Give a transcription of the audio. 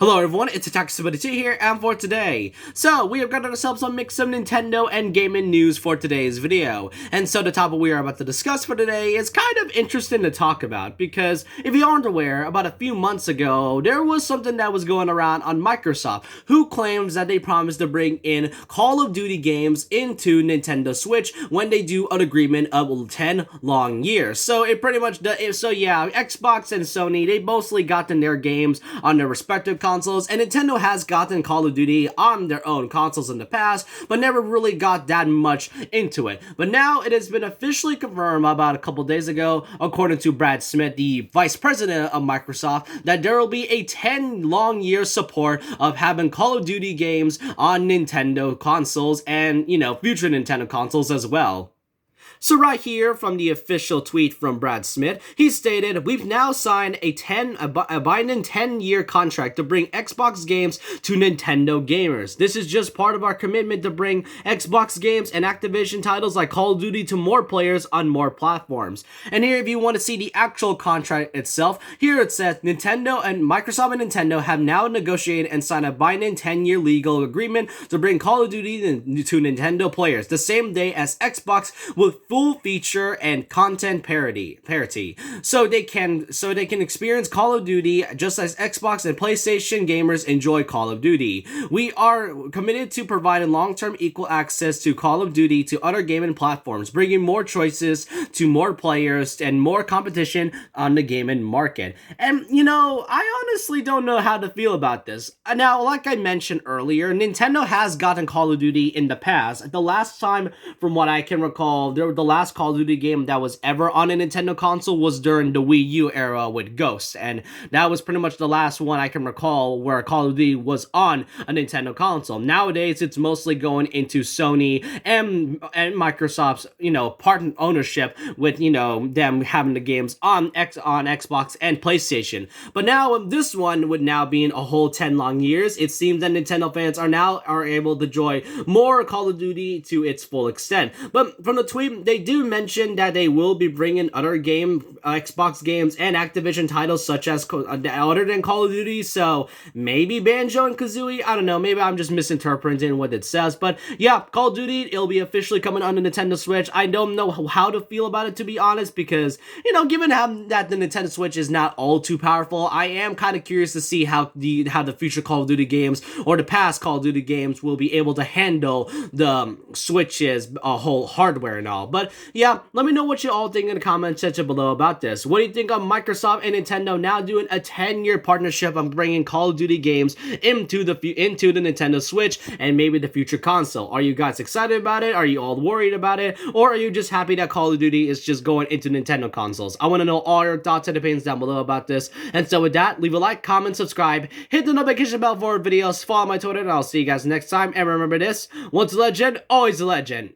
Hello everyone, it's Attack72 here, and for today, we have got ourselves a mix of Nintendo and gaming news for today's video. And so the topic we are about to discuss for today is kind of interesting to talk about, because if you aren't aware, about a few months ago, there was something that was going around on Microsoft, who claims that they promised to bring in Call of Duty games into Nintendo Switch when they do an agreement of 10 long years. So it pretty much, Xbox and Sony, they mostly gotten their games on their respective consoles, and Nintendo has gotten Call of Duty on their own consoles in the past, but never really got that much into it. But now it has been officially confirmed about a couple days ago, according to Brad Smith, the vice president of Microsoft, that there will be a 10 long year support of having Call of Duty games on Nintendo consoles and, future Nintendo consoles as well. So right here from the official tweet from Brad Smith, he stated, "We've now signed a binding 10-year contract to bring Xbox games to Nintendo gamers. This is just part of our commitment to bring Xbox games and Activision titles like Call of Duty to more players on more platforms." And here, if you want to see the actual contract itself, here it says, Nintendo and Microsoft and Nintendo have now negotiated and signed a binding 10-year legal agreement to bring Call of Duty to Nintendo players the same day as Xbox with full feature and content parity, so they can experience Call of Duty just as Xbox and PlayStation gamers enjoy Call of Duty. We are committed to providing long-term equal access to Call of Duty to other gaming platforms, bringing more choices to more players and more competition on the gaming market. And I honestly don't know how to feel about this. Now, like I mentioned earlier, Nintendo has gotten Call of Duty in the past. The last time, from what I can recall, the last Call of Duty game that was ever on a Nintendo console was during the Wii U era with Ghost, and that was pretty much the last one I can recall where Call of Duty was on a Nintendo console. Nowadays, it's mostly going into Sony and Microsoft's, part ownership with, them having the games on Xbox and PlayStation. But now, this one would now be in a whole 10 long years. It seems that Nintendo fans are able to enjoy more Call of Duty to its full extent. But from the tweet, they do mention that they will be bringing other Xbox games and Activision titles such as other than Call of Duty, so maybe Banjo and Kazooie. I don't know, maybe I'm just misinterpreting what it says, but yeah, Call of Duty, it'll be officially coming on the Nintendo Switch. I don't know how to feel about it, to be honest, because, given that the Nintendo Switch is not all too powerful, I am kind of curious to see how the future Call of Duty games or the past Call of Duty games will be able to handle the Switch's whole hardware and all. But yeah, let me know what you all think in the comment section below about this. What do you think of Microsoft and Nintendo now doing a 10-year partnership on bringing Call of Duty games into the Nintendo Switch and maybe the future console? Are you guys excited about it? Are you all worried about it? Or are you just happy that Call of Duty is just going into Nintendo consoles? I want to know all your thoughts and opinions down below about this. And so with that, leave a like, comment, subscribe, hit the notification bell for videos, follow my Twitter, and I'll see you guys next time. And remember this, once a legend, always a legend.